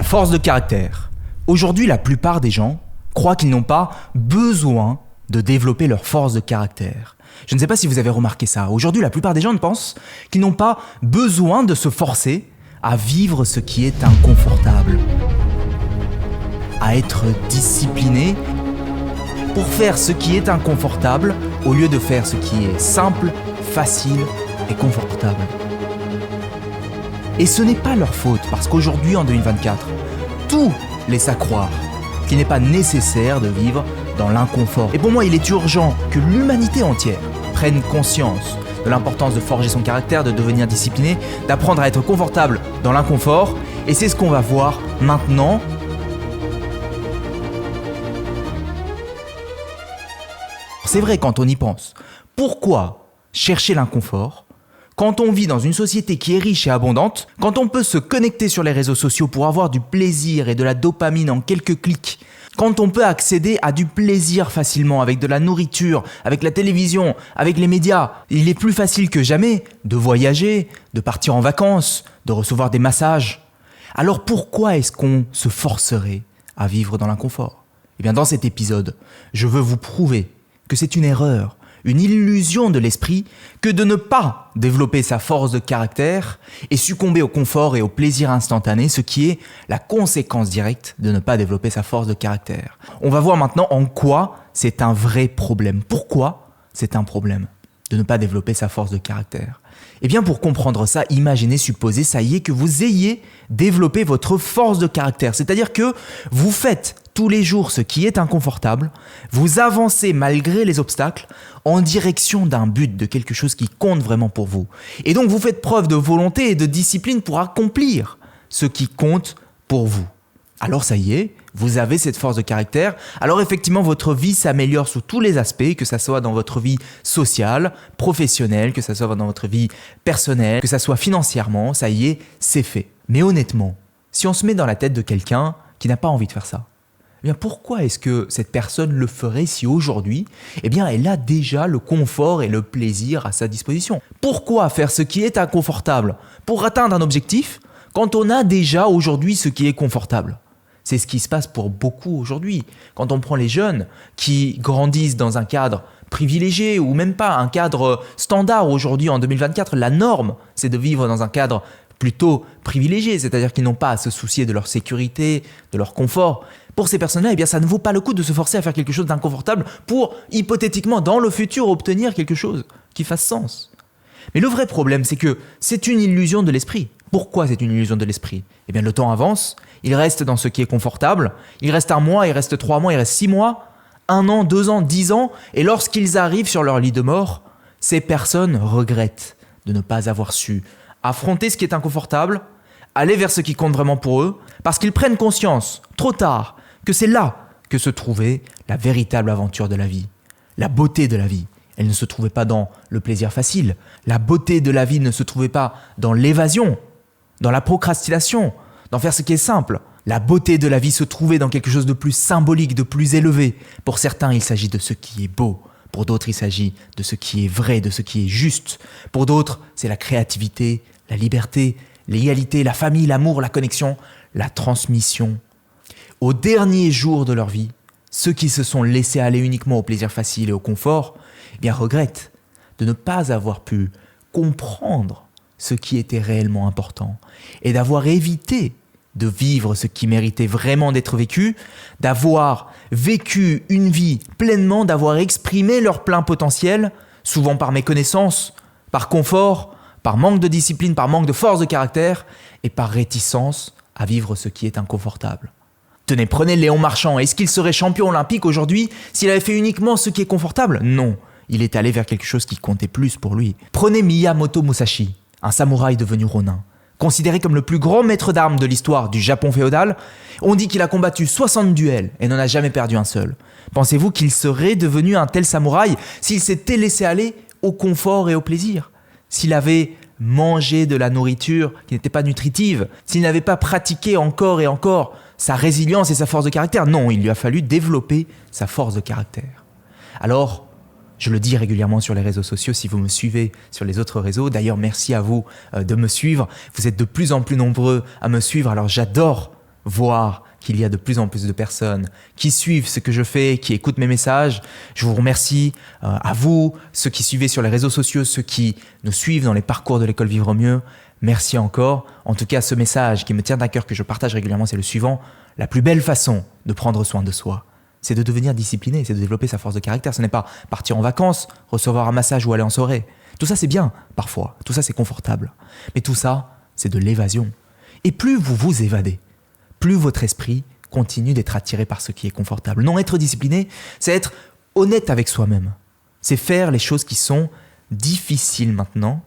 force de caractère. Aujourd'hui, la plupart des gens croient qu'ils n'ont pas besoin de développer leur force de caractère. Je ne sais pas si vous avez remarqué ça. Aujourd'hui, la plupart des gens pensent qu'ils n'ont pas besoin de se forcer à vivre ce qui est inconfortable, à être discipliné pour faire ce qui est inconfortable au lieu de faire ce qui est simple, facile et confortable. Et ce n'est pas leur faute, parce qu'aujourd'hui, en 2024, tout laisse à croire qu'il n'est pas nécessaire de vivre dans l'inconfort. Et pour moi, il est urgent que l'humanité entière prenne conscience de l'importance de forger son caractère, de devenir discipliné, d'apprendre à être confortable dans l'inconfort. Et c'est ce qu'on va voir maintenant. C'est vrai quand on y pense. Pourquoi chercher l'inconfort quand on vit dans une société qui est riche et abondante, quand on peut se connecter sur les réseaux sociaux pour avoir du plaisir et de la dopamine en quelques clics, quand on peut accéder à du plaisir facilement avec de la nourriture, avec la télévision, avec les médias, il est plus facile que jamais de voyager, de partir en vacances, de recevoir des massages. Alors pourquoi est-ce qu'on se forcerait à vivre dans l'inconfort ? Eh bien dans cet épisode, je veux vous prouver que c'est une erreur, une illusion de l'esprit que de ne pas développer sa force de caractère et succomber au confort et au plaisir instantané, ce qui est la conséquence directe de ne pas développer sa force de caractère. On va voir maintenant en quoi c'est un vrai problème. Pourquoi c'est un problème de ne pas développer sa force de caractère ? Eh bien pour comprendre ça, imaginez, supposez, ça y est, que vous ayez développé votre force de caractère. C'est-à-dire que vous faites tous les jours ce qui est inconfortable, vous avancez malgré les obstacles en direction d'un but, de quelque chose qui compte vraiment pour vous. Et donc vous faites preuve de volonté et de discipline pour accomplir ce qui compte pour vous. Alors ça y est, vous avez cette force de caractère. Alors effectivement, votre vie s'améliore sous tous les aspects, que ça soit dans votre vie sociale, professionnelle, que ça soit dans votre vie personnelle, que ça soit financièrement, ça y est, c'est fait. Mais honnêtement, si on se met dans la tête de quelqu'un qui n'a pas envie de faire ça, eh bien pourquoi est-ce que cette personne le ferait si aujourd'hui, eh bien elle a déjà le confort et le plaisir à sa disposition ? Pourquoi faire ce qui est inconfortable pour atteindre un objectif quand on a déjà aujourd'hui ce qui est confortable ? C'est ce qui se passe pour beaucoup aujourd'hui. Quand on prend les jeunes qui grandissent dans un cadre privilégié ou même pas un cadre standard aujourd'hui en 2024, la norme c'est de vivre dans un cadre plutôt privilégié, c'est-à-dire qu'ils n'ont pas à se soucier de leur sécurité, de leur confort. Pour ces personnes-là, eh bien, ça ne vaut pas le coup de se forcer à faire quelque chose d'inconfortable pour, hypothétiquement, dans le futur, obtenir quelque chose qui fasse sens. Mais le vrai problème, c'est que c'est une illusion de l'esprit. Pourquoi c'est une illusion de l'esprit ? Eh bien, le temps avance, il reste dans ce qui est confortable, il reste 1 mois, il reste 3 mois, il reste 6 mois, 1 an, 2 ans, 10 ans, et lorsqu'ils arrivent sur leur lit de mort, ces personnes regrettent de ne pas avoir su affronter ce qui est inconfortable, aller vers ce qui compte vraiment pour eux, parce qu'ils prennent conscience, trop tard, que c'est là que se trouvait la véritable aventure de la vie, la beauté de la vie. Elle ne se trouvait pas dans le plaisir facile, la beauté de la vie ne se trouvait pas dans l'évasion, dans la procrastination, dans faire ce qui est simple. La beauté de la vie se trouvait dans quelque chose de plus symbolique, de plus élevé. Pour certains, il s'agit de ce qui est beau. Pour d'autres, il s'agit de ce qui est vrai, de ce qui est juste. Pour d'autres, c'est la créativité, la liberté, l'égalité, la famille, l'amour, la connexion, la transmission. Au dernier jour de leur vie, ceux qui se sont laissés aller uniquement au plaisir facile et au confort, eh bien regrettent de ne pas avoir pu comprendre ce qui était réellement important et d'avoir évité de vivre ce qui méritait vraiment d'être vécu, d'avoir vécu une vie pleinement, d'avoir exprimé leur plein potentiel, souvent par méconnaissance, par confort, par manque de discipline, par manque de force de caractère et par réticence à vivre ce qui est inconfortable. Tenez, prenez Léon Marchand. Est-ce qu'il serait champion olympique aujourd'hui s'il avait fait uniquement ce qui est confortable ? Non, il est allé vers quelque chose qui comptait plus pour lui. Prenez Miyamoto Musashi, un samouraï devenu ronin. Considéré comme le plus grand maître d'armes de l'histoire du Japon féodal, on dit qu'il a combattu 60 duels et n'en a jamais perdu un seul. Pensez-vous qu'il serait devenu un tel samouraï s'il s'était laissé aller au confort et au plaisir ? S'il avait mangé de la nourriture qui n'était pas nutritive, s'il n'avait pas pratiqué encore et encore sa résilience et sa force de caractère ? Non, il lui a fallu développer sa force de caractère. Alors, je le dis régulièrement sur les réseaux sociaux, si vous me suivez sur les autres réseaux. D'ailleurs, merci à vous de me suivre. Vous êtes de plus en plus nombreux à me suivre, alors j'adore voir qu'il y a de plus en plus de personnes qui suivent ce que je fais, qui écoutent mes messages. Je vous remercie à vous, ceux qui suivez sur les réseaux sociaux, ceux qui nous suivent dans les parcours de l'école Vivre Mieux. Merci encore. En tout cas, ce message qui me tient à cœur, que je partage régulièrement, c'est le suivant. La plus belle façon de prendre soin de soi, c'est de devenir discipliné, c'est de développer sa force de caractère. Ce n'est pas partir en vacances, recevoir un massage ou aller en soirée. Tout ça, c'est bien, parfois. Tout ça, c'est confortable. Mais tout ça, c'est de l'évasion. Et plus vous vous évadez, plus votre esprit continue d'être attiré par ce qui est confortable. Non, être discipliné, c'est être honnête avec soi-même. C'est faire les choses qui sont difficiles maintenant,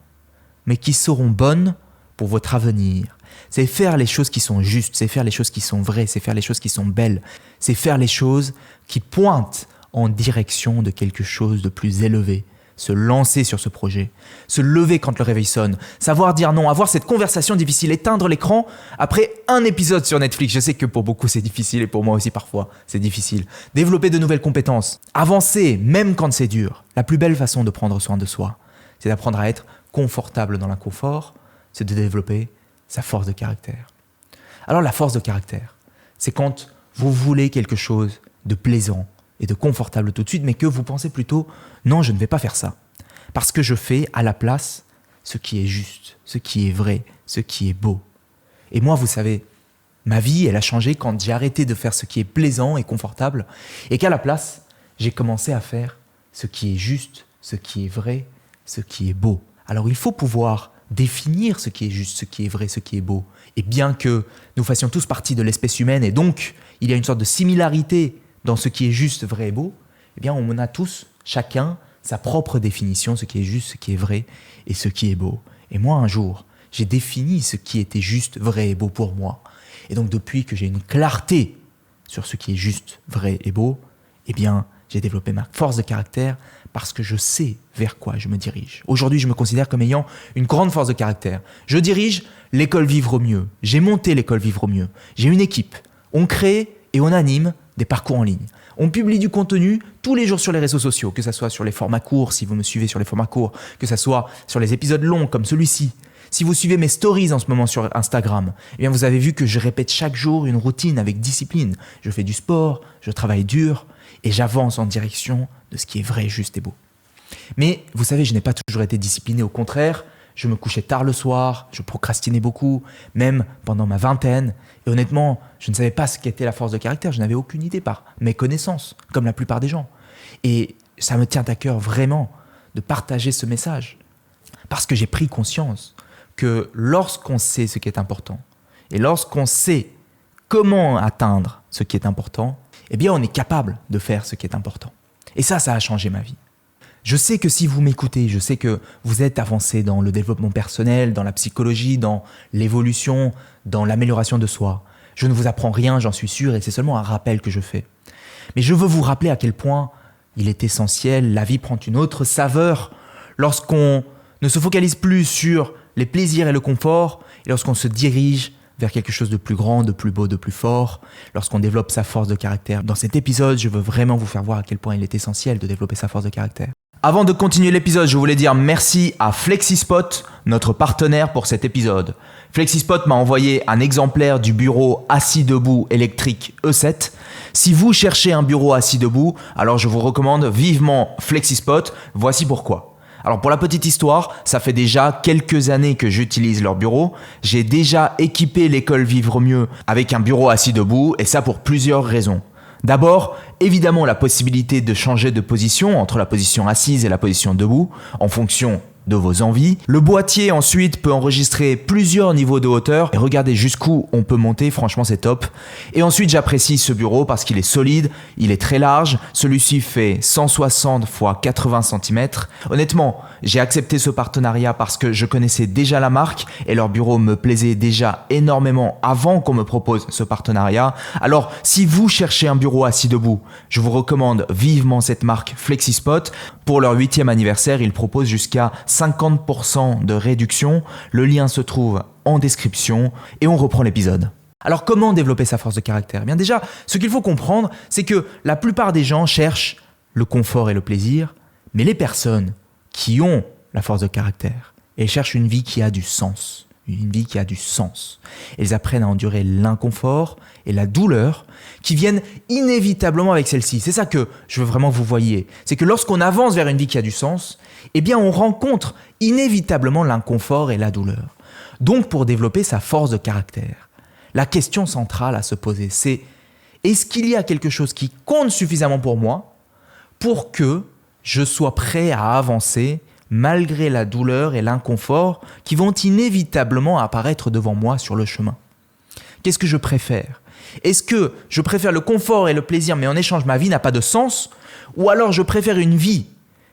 mais qui seront bonnes pour votre avenir. C'est faire les choses qui sont justes, c'est faire les choses qui sont vraies, c'est faire les choses qui sont belles. C'est faire les choses qui pointent en direction de quelque chose de plus élevé. Se lancer sur ce projet, se lever quand le réveil sonne, savoir dire non, avoir cette conversation difficile, éteindre l'écran après un épisode sur Netflix. Je sais que pour beaucoup c'est difficile et pour moi aussi parfois c'est difficile. Développer de nouvelles compétences, avancer même quand c'est dur. La plus belle façon de prendre soin de soi, c'est d'apprendre à être confortable dans l'inconfort, c'est de développer sa force de caractère. Alors la force de caractère, c'est quand vous voulez quelque chose de plaisant et de confortable tout de suite, mais que vous pensez plutôt « non, je ne vais pas faire ça ». Parce que je fais à la place ce qui est juste, ce qui est vrai, ce qui est beau. Et moi, vous savez, ma vie, elle a changé quand j'ai arrêté de faire ce qui est plaisant et confortable, et qu'à la place, j'ai commencé à faire ce qui est juste, ce qui est vrai, ce qui est beau. Alors il faut pouvoir définir ce qui est juste, ce qui est vrai, ce qui est beau. Et bien que nous fassions tous partie de l'espèce humaine, et donc il y a une sorte de similarité dans ce qui est juste, vrai et beau, eh bien on a tous, chacun, sa propre définition, ce qui est juste, ce qui est vrai et ce qui est beau. Et moi, un jour, j'ai défini ce qui était juste, vrai et beau pour moi. Et donc depuis que j'ai une clarté sur ce qui est juste, vrai et beau, eh bien j'ai développé ma force de caractère parce que je sais vers quoi je me dirige. Aujourd'hui, je me considère comme ayant une grande force de caractère. Je dirige l'école Vivre au Mieux. J'ai monté l'école Vivre au Mieux. J'ai une équipe. On crée et on anime des parcours en ligne. On publie du contenu tous les jours sur les réseaux sociaux, que ce soit sur les formats courts, si vous me suivez sur les formats courts, que ce soit sur les épisodes longs comme celui-ci. Si vous suivez mes stories en ce moment sur Instagram, eh bien vous avez vu que je répète chaque jour une routine avec discipline. Je fais du sport, je travaille dur et j'avance en direction de ce qui est vrai, juste et beau. Mais vous savez, je n'ai pas toujours été discipliné, au contraire, je me couchais tard le soir, je procrastinais beaucoup, même pendant ma vingtaine. Et honnêtement, je ne savais pas ce qu'était la force de caractère, je n'avais aucune idée par mes connaissances, comme la plupart des gens. Et ça me tient à cœur vraiment de partager ce message. Parce que j'ai pris conscience que lorsqu'on sait ce qui est important, et lorsqu'on sait comment atteindre ce qui est important, eh bien on est capable de faire ce qui est important. Et ça a changé ma vie. Je sais que si vous m'écoutez, je sais que vous êtes avancé dans le développement personnel, dans la psychologie, dans l'évolution, dans l'amélioration de soi. Je ne vous apprends rien, j'en suis sûr, et c'est seulement un rappel que je fais. Mais je veux vous rappeler à quel point il est essentiel, la vie prend une autre saveur lorsqu'on ne se focalise plus sur les plaisirs et le confort, et lorsqu'on se dirige vers quelque chose de plus grand, de plus beau, de plus fort, lorsqu'on développe sa force de caractère. Dans cet épisode, je veux vraiment vous faire voir à quel point il est essentiel de développer sa force de caractère. Avant de continuer l'épisode, je voulais dire merci à FlexiSpot, notre partenaire pour cet épisode. FlexiSpot m'a envoyé un exemplaire du bureau assis debout électrique E7. Si vous cherchez un bureau assis debout, alors je vous recommande vivement FlexiSpot. Voici pourquoi. Alors pour la petite histoire, ça fait déjà quelques années que j'utilise leur bureau. J'ai déjà équipé l'école Vivre Mieux avec un bureau assis debout et ça pour plusieurs raisons. D'abord, évidemment la possibilité de changer de position entre la position assise et la position debout en fonction de vos envies. Le boîtier ensuite peut enregistrer plusieurs niveaux de hauteur et regardez jusqu'où on peut monter, franchement c'est top. Et ensuite j'apprécie ce bureau parce qu'il est solide, il est très large, celui-ci fait 160 x 80 cm. Honnêtement, j'ai accepté ce partenariat parce que je connaissais déjà la marque et leur bureau me plaisait déjà énormément avant qu'on me propose ce partenariat. Alors si vous cherchez un bureau assis debout, je vous recommande vivement cette marque FlexiSpot. Pour leur 8e anniversaire, ils proposent jusqu'à 50% de réduction. Le lien se trouve en description et on reprend l'épisode. Alors comment développer sa force de caractère ? Bien déjà, ce qu'il faut comprendre, c'est que la plupart des gens cherchent le confort et le plaisir, mais les personnes qui ont la force de caractère, elles cherchent une vie qui a du sens, une vie qui a du sens. Elles apprennent à endurer l'inconfort et la douleur qui viennent inévitablement avec celle-ci. C'est ça que je veux vraiment que vous voyiez. C'est que lorsqu'on avance vers une vie qui a du sens, eh bien on rencontre inévitablement l'inconfort et la douleur. Donc pour développer sa force de caractère, la question centrale à se poser, c'est est-ce qu'il y a quelque chose qui compte suffisamment pour moi pour que je sois prêt à avancer malgré la douleur et l'inconfort qui vont inévitablement apparaître devant moi sur le chemin. Qu'est-ce que je préfère ? Est-ce que je préfère le confort et le plaisir, mais en échange, ma vie n'a pas de sens ? Ou alors je préfère une vie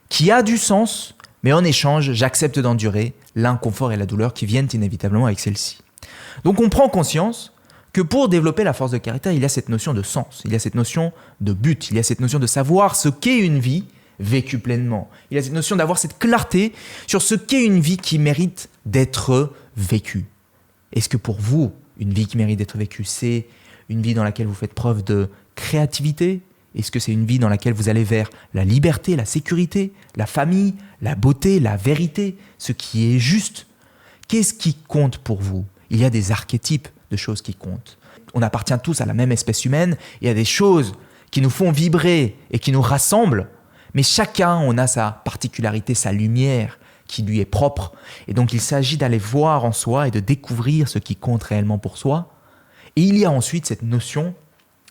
qui a du sens, mais en échange, j'accepte d'endurer l'inconfort et la douleur qui viennent inévitablement avec celle-ci. Donc on prend conscience que pour développer la force de caractère, il y a cette notion de sens, il y a cette notion de but, il y a cette notion de savoir ce qu'est une vie vécue pleinement. Il y a cette notion d'avoir cette clarté sur ce qu'est une vie qui mérite d'être vécue. Est-ce que pour vous, une vie qui mérite d'être vécue, c'est une vie dans laquelle vous faites preuve de créativité ? Est-ce que c'est une vie dans laquelle vous allez vers la liberté, la sécurité, la famille, la beauté, la vérité, ce qui est juste ? Qu'est-ce qui compte pour vous ? Il y a des archétypes de choses qui comptent. On appartient tous à la même espèce humaine. Il y a des choses qui nous font vibrer et qui nous rassemblent. Mais chacun, on a sa particularité, sa lumière qui lui est propre. Et donc, il s'agit d'aller voir en soi et de découvrir ce qui compte réellement pour soi. Et il y a ensuite cette notion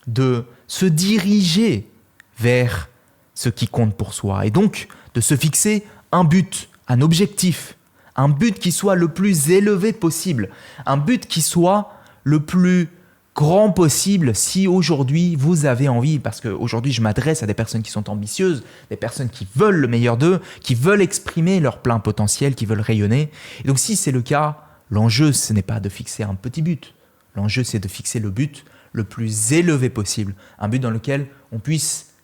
de se diriger vers ce qui compte pour soi. Et donc, de se fixer un but, un objectif, un but qui soit le plus élevé possible, un but qui soit le plus grand possible si aujourd'hui vous avez envie, parce qu'aujourd'hui je m'adresse à des personnes qui sont ambitieuses, des personnes qui veulent le meilleur d'eux, qui veulent exprimer leur plein potentiel, qui veulent rayonner. Et donc si c'est le cas, l'enjeu ce n'est pas de fixer un petit but, l'enjeu c'est de fixer le but le plus élevé possible, un but dans lequel on puisse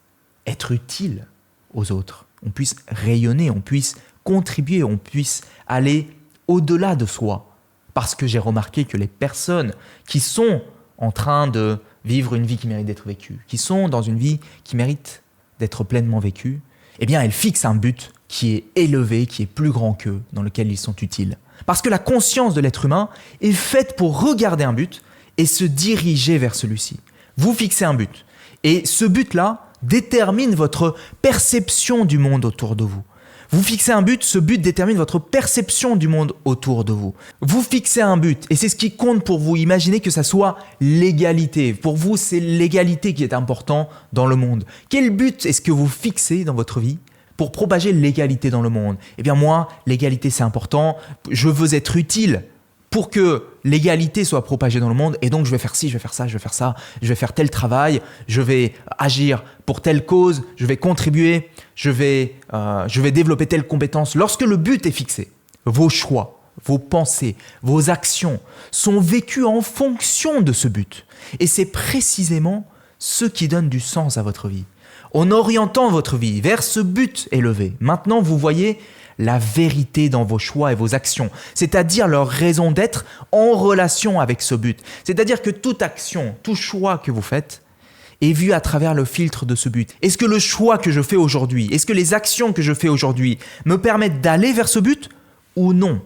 être utile aux autres, on puisse rayonner, on puisse contribuer, on puisse aller au-delà de soi. Parce que j'ai remarqué que les personnes qui sont en train de vivre une vie qui mérite d'être vécue, qui sont dans une vie qui mérite d'être pleinement vécue, eh bien elles fixent un but qui est élevé, qui est plus grand qu'eux, dans lequel ils sont utiles. Parce que la conscience de l'être humain est faite pour regarder un but et se diriger vers celui-ci. Vous fixez un but et ce but-là détermine votre perception du monde autour de vous. Vous fixez un but, ce but détermine votre perception du monde autour de vous. Vous fixez un but et c'est ce qui compte pour vous. Imaginez que ça soit l'égalité. Pour vous, c'est l'égalité qui est important dans le monde. Quel but est-ce que vous fixez dans votre vie pour propager l'égalité dans le monde ? Eh bien moi, l'égalité c'est important. Je veux être utile pour que l'égalité soit propagée dans le monde et donc je vais faire ci, je vais faire ça, je vais faire ça, je vais faire tel travail, je vais agir pour telle cause, je vais contribuer, je vais développer telle compétence. Lorsque le but est fixé, vos choix, vos pensées, vos actions sont vécues en fonction de ce but. Et c'est précisément ce qui donne du sens à votre vie. En orientant votre vie vers ce but élevé, maintenant vous voyez la vérité dans vos choix et vos actions, c'est-à-dire leur raison d'être en relation avec ce but. C'est-à-dire que toute action, tout choix que vous faites est vu à travers le filtre de ce but. Est-ce que le choix que je fais aujourd'hui, est-ce que les actions que je fais aujourd'hui me permettent d'aller vers ce but ou non ?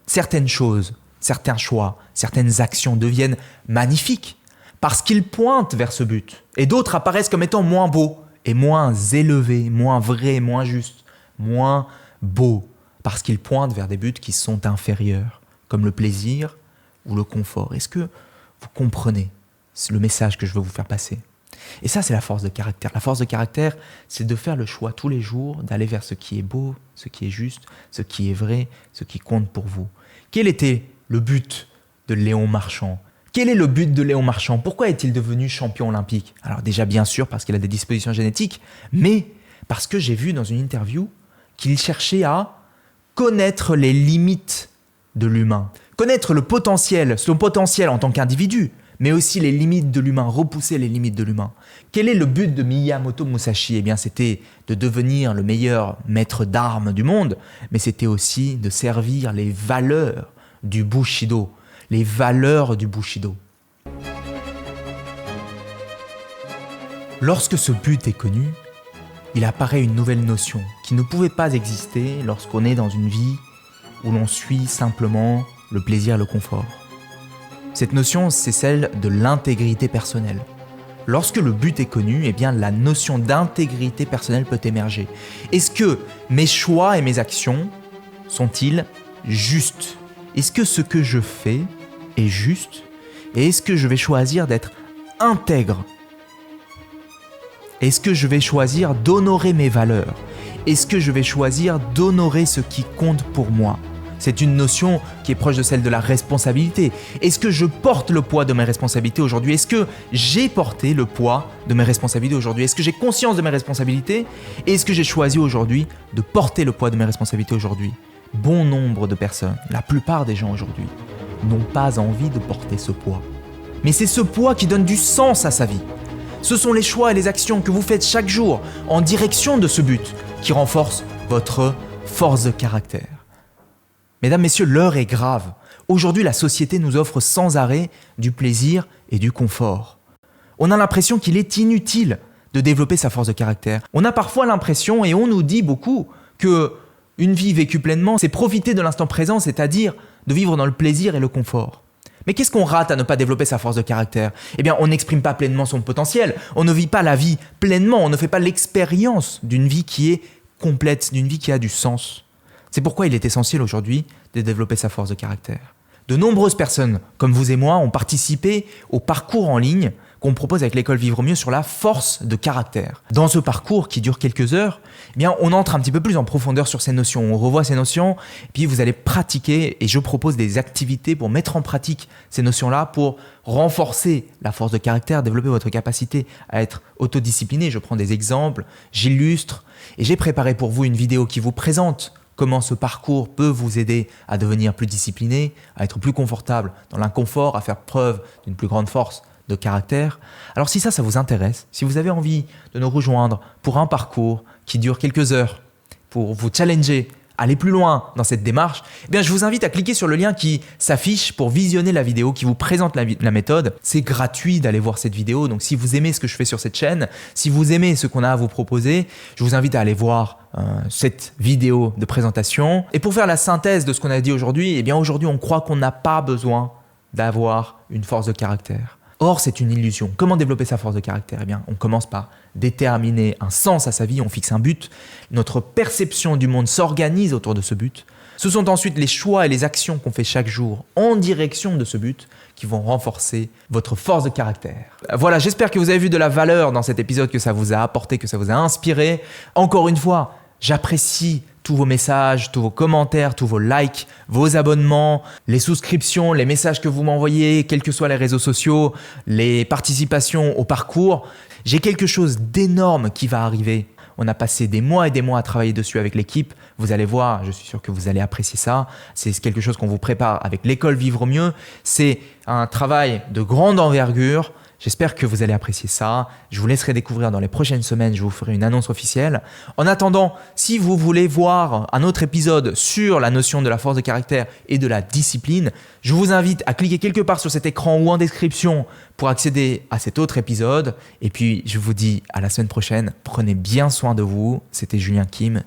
Certaines choses, certains choix, certaines actions deviennent magnifiques parce qu'ils pointent vers ce but et d'autres apparaissent comme étant moins beaux et moins élevés, moins vrais, moins justes, moins beaux parce qu'ils pointent vers des buts qui sont inférieurs, comme le plaisir ou le confort. Est-ce que vous comprenez le message que je veux vous faire passer ? Et ça, c'est la force de caractère. La force de caractère, c'est de faire le choix tous les jours, d'aller vers ce qui est beau, ce qui est juste, ce qui est vrai, ce qui compte pour vous. Quel était le but de Léon Marchand ? Quel est le but de Léon Marchand ? Pourquoi est-il devenu champion olympique ? Alors déjà, bien sûr, parce qu'il a des dispositions génétiques, mais parce que j'ai vu dans une interview qu'il cherchait à connaître les limites de l'humain, connaître le potentiel, son potentiel en tant qu'individu, mais aussi les limites de l'humain, repousser les limites de l'humain. Quel est le but de Miyamoto Musashi ? Eh bien, c'était de devenir le meilleur maître d'armes du monde, mais c'était aussi de servir les valeurs du Bushido, les valeurs du Bushido. Lorsque ce but est connu, il apparaît une nouvelle notion qui ne pouvait pas exister lorsqu'on est dans une vie où l'on suit simplement le plaisir et le confort. Cette notion, c'est celle de l'intégrité personnelle. Lorsque le but est connu, eh bien la notion d'intégrité personnelle peut émerger. Est-ce que mes choix et mes actions sont-ils justes? Est-ce que ce que je fais est juste? Et est-ce que je vais choisir d'être intègre? Est-ce que je vais choisir d'honorer mes valeurs? Est-ce que je vais choisir d'honorer ce qui compte pour moi? C'est une notion qui est proche de celle de la responsabilité. Est-ce que je porte le poids de mes responsabilités aujourd'hui? Est-ce que j'ai porté le poids de mes responsabilités aujourd'hui? Est-ce que j'ai conscience de mes responsabilités? Et est-ce que j'ai choisi aujourd'hui de porter le poids de mes responsabilités aujourd'hui? Bon nombre de personnes, la plupart des gens aujourd'hui, n'ont pas envie de porter ce poids. Mais c'est ce poids qui donne du sens à sa vie. Ce sont les choix et les actions que vous faites chaque jour en direction de ce but qui renforcent votre force de caractère. Mesdames, messieurs, l'heure est grave. Aujourd'hui, la société nous offre sans arrêt du plaisir et du confort. On a l'impression qu'il est inutile de développer sa force de caractère. On a parfois l'impression, et on nous dit beaucoup, que une vie vécue pleinement, c'est profiter de l'instant présent, c'est-à-dire de vivre dans le plaisir et le confort. Mais qu'est-ce qu'on rate à ne pas développer sa force de caractère? Eh bien, on n'exprime pas pleinement son potentiel, on ne vit pas la vie pleinement, on ne fait pas l'expérience d'une vie qui est complète, d'une vie qui a du sens. C'est pourquoi il est essentiel aujourd'hui de développer sa force de caractère. De nombreuses personnes, comme vous et moi, ont participé au parcours en ligne qu'on propose avec l'école Vivre Mieux sur la force de caractère. Dans ce parcours qui dure quelques heures, eh bien, on entre un petit peu plus en profondeur sur ces notions. On revoit ces notions, et puis vous allez pratiquer, et je propose des activités pour mettre en pratique ces notions-là, pour renforcer la force de caractère, développer votre capacité à être autodiscipliné. Je prends des exemples, j'illustre, et j'ai préparé pour vous une vidéo qui vous présente comment ce parcours peut vous aider à devenir plus discipliné, à être plus confortable dans l'inconfort, à faire preuve d'une plus grande force de caractère. Alors si ça vous intéresse, si vous avez envie de nous rejoindre pour un parcours qui dure quelques heures, pour vous challenger, aller plus loin dans cette démarche, eh bien je vous invite à cliquer sur le lien qui s'affiche pour visionner la vidéo qui vous présente la méthode. C'est gratuit d'aller voir cette vidéo, donc si vous aimez ce que je fais sur cette chaîne, si vous aimez ce qu'on a à vous proposer, je vous invite à aller voir cette vidéo de présentation. Et pour faire la synthèse de ce qu'on a dit aujourd'hui, eh bien aujourd'hui on croit qu'on n'a pas besoin d'avoir une force de caractère. Or, c'est une illusion. Comment développer sa force de caractère? Eh bien, on commence par déterminer un sens à sa vie, on fixe un but. Notre perception du monde s'organise autour de ce but. Ce sont ensuite les choix et les actions qu'on fait chaque jour en direction de ce but qui vont renforcer votre force de caractère. Voilà, j'espère que vous avez vu de la valeur dans cet épisode, que ça vous a apporté, que ça vous a inspiré. Encore une fois, j'apprécie tous vos messages, tous vos commentaires, tous vos likes, vos abonnements, les souscriptions, les messages que vous m'envoyez, quels que soient les réseaux sociaux, les participations au parcours. J'ai quelque chose d'énorme qui va arriver. On a passé des mois et des mois à travailler dessus avec l'équipe. Vous allez voir, je suis sûr que vous allez apprécier ça. C'est quelque chose qu'on vous prépare avec l'école Vivre Mieux. C'est un travail de grande envergure. J'espère que vous allez apprécier ça. Je vous laisserai découvrir dans les prochaines semaines. Je vous ferai une annonce officielle. En attendant, si vous voulez voir un autre épisode sur la notion de la force de caractère et de la discipline, je vous invite à cliquer quelque part sur cet écran ou en description pour accéder à cet autre épisode. Et puis, je vous dis à la semaine prochaine. Prenez bien soin de vous. C'était Julien Kim.